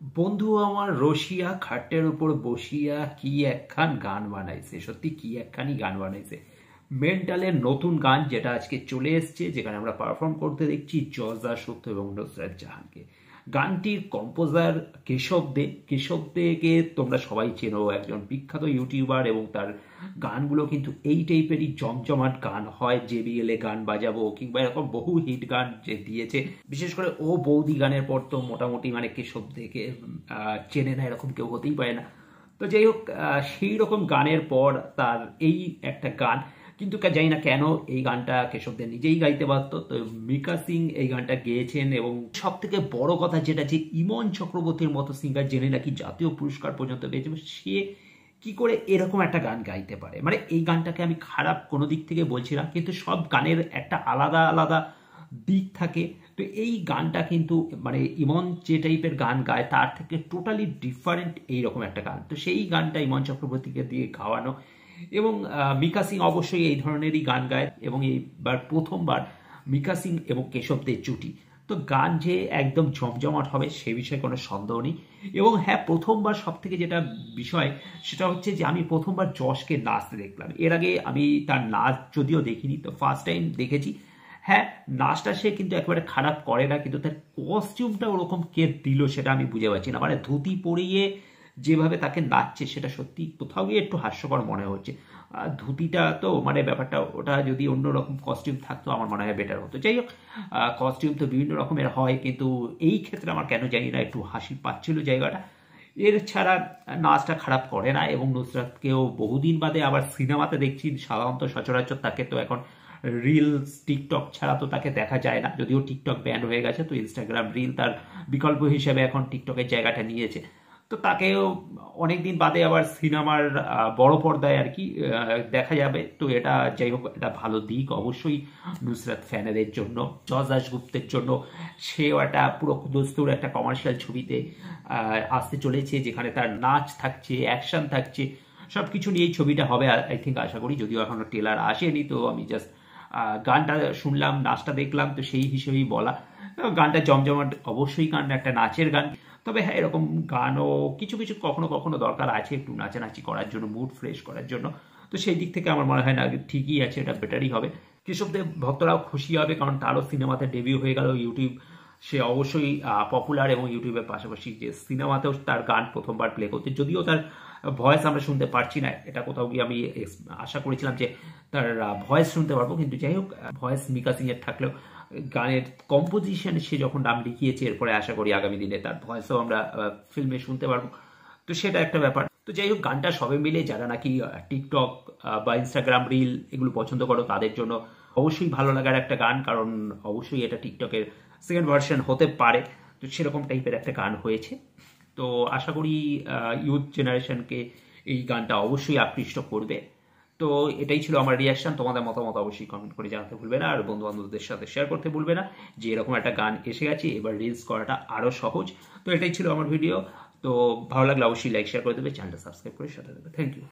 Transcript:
বন্ধু আমার রসিয়া খাটের উপর বসিয়া কি একখান গান বানাইছে, সত্যি কি একখানি গান বানাইছে। মেন্টালের নতুন গান যেটা আজকে চলে এসছে, যেখানে আমরা পারফর্ম করতে দেখছি জর্জা সত্য এবং নুসরাত জাহানকে। গানটির কম্পোজার কেশব দেকে তোমরা সবাই চেনো, একজন বিখ্যাত ইউটিউবার, এবং তার গানগুলো কিন্তু এই টাইপেরই জমজমাট গান হয়। জেবিএল এ গান বাজাবো কিংবা এরকম বহু হিট গান যে দিয়েছে। বিশেষ করে ও বৌদি গানের পর তো মোটামুটি মানে কেশব দেখে চেনে না এরকম কেউ হতেই পারে না। তো যাই হোক, সেই রকম গানের পর তার এই একটা গান, কিন্তু জানি না কেন এই গানটা কেশবদের নিজেই গাইতে পারতো। তো মিকা সিং এই গানটা গেয়েছেন, এবং সব থেকে বড় কথা যেটা, যে ইমন চক্রবর্তীর মতো সিঙ্গার জেনে নাকি জাতীয় পুরস্কার পর্যন্ত পেয়েছে, সে কি করে এরকম একটা গান গাইতে পারে। মানে এই গানটাকে আমি খারাপ কোনো দিক থেকে বলছি না, কিন্তু সব গানের একটা আলাদা আলাদা দিক থাকে। তো এই গানটা কিন্তু মানে ইমন যে টাইপের গান গায় তার থেকে টোটালি ডিফারেন্ট এইরকম একটা গান। তো সেই গানটা ইমন চক্রবর্তীকে দিয়ে গাওয়ানো, এবং মিকা সিং অবশ্যই এই ধরনেরই গান গায়, এবং এইবার প্রথমবার মিকা সিং এবং কেশবদের জুটি। তো গান যে একদম জমজমাট হবে সে বিষয়ে কোনো সন্দেহ নেই। এবং হ্যাঁ, প্রথমবার সব থেকে যেটা বিষয় সেটা হচ্ছে যে আমি প্রথমবার যশকে নাচতে দেখলাম। এর আগে আমি তার নাচ যদিও দেখিনি, তো ফার্স্ট টাইম দেখেছি। হ্যাঁ, নাচটা সে কিন্তু একেবারে খারাপ করে না, কিন্তু তার কস্টিউমটা ওরকম কে দিল সেটা আমি বুঝে পাচ্ছি না। মানে ধুতি পরিয়ে যেভাবে তাকে নাচছে সেটা সত্যি কোথাও গিয়ে একটু হাস্যকর মনে হচ্ছে। ধুতিটা তো মানে ব্যাপারটা, ওটা যদি অন্যরকম কস্টিউম থাকতো আমার মনে হয় বেটার হতো। যাই হোক, কস্টিউম তো বিভিন্ন রকমের হয়, কিন্তু এই ক্ষেত্রে আমার কেন জানি না একটু হাসি পাচ্ছিল জায়গাটা। এর ছাড়া নাচটা খারাপ করে না, এবং নুসরাতকেও বহুদিন বাদে আবার সিনেমাতে দেখছি। সাধারণত সচরাচর তাকে তো এখন রিলস টিকটক ছাড়া তো তাকে দেখা যায় না, যদিও টিকটক ব্যান হয়ে গেছে, তো ইনস্টাগ্রাম রিল তার বিকল্প হিসেবে এখন টিকটকের জায়গাটা নিয়েছে। তো তাকেও অনেকদিন বাদে আবার সিনেমার বড় পর্দায় আর কি দেখা যাবে। তো এটা যাই হোক, এটা ভালো দিক অবশ্যই নুসরাত ফ্যানেদের জন্য, জজ দাশগুপ্তের জন্য। সেও একটা পুরো দোস্তুর একটা কমার্শিয়াল ছবিতে আসতে চলেছে, যেখানে তার নাচ থাকছে, অ্যাকশন থাকছে, সব কিছু নিয়েই ছবিটা হবে আই থিঙ্ক, আশা করি। যদিও এখনো ট্রেলার আসেনি, তো আমি জাস্ট গানটা শুনলাম, নাচটা দেখলাম, তো সেই হিসেবেই বলা। গানটা জমজমাট অবশ্যই, গান একটা নাচের গান। তবে হ্যাঁ, এরকম গানও কিছু কিছু কখনো কখনো দরকার আছে একটু নাচানাচি করার জন্য, মুড ফ্রেশ করার জন্য। তো সেই দিক থেকে আমার মনে হয় না, ঠিকই আছে, এটা বেটারই হবে। কেশবদেব ভক্তরাও খুশি হবে, কারণ তারও সিনেমাতে ডেবিউ হয়ে গেল। ইউটিউব সে অবশ্যই পপুলার, এবং ইউটিউবের পাশাপাশি যে সিনেমাতেও তার গান প্রথমবার প্লে করতে, যদিও তার ভয়েস আমরা শুনতে পারছি না, এটা কোথাও গিয়ে আমি আশা করেছিলাম যে তার ভয়েস শুনতে পারবো, কিন্তু যাই হোক, ভয়েস মিকা সিং এর থাকলেও গানের কম্পোজিশন সে যখন নাম লিখিয়েছে, এরপরে আশা করি আগামী দিনে তার ভয়েসও আমরা ফিল্মে শুনতে পারবো। তো সেটা একটা ব্যাপার। তো যাই হোক, গানটা সবে মিলে যারা নাকি টিকটক বা ইনস্টাগ্রাম রিল এগুলো পছন্দ করো তাদের জন্য অবশ্যই ভালো লাগার একটা গান, কারণ অবশ্যই এটা টিকটকের সেকেন্ড ভার্সন হতে পারে। তো সেরকম টাইপের একটা গান হয়েছে। তো আশা করি ইউথ জেনারেশনকে এই গানটা অবশ্যই আকৃষ্ট করবে। তো এটাই ছিল আমার রিয়াকশন। তোমাদের মতামত অবশ্যই কমেন্ট করে জানাতে ভুলবে না, আর বন্ধু বান্ধবদের সাথে শেয়ার করতে ভুলবে না, যে এরকম একটা গান এসে গেছে, এবার রিলস করাটা আরও সহজ। তো এটাই ছিল আমার ভিডিও। তো ভালো লাগলে অবশ্যই লাইক শেয়ার করে দেবে, চ্যানেলটা সাবস্ক্রাইব করে সাথে দেবে। Thank you.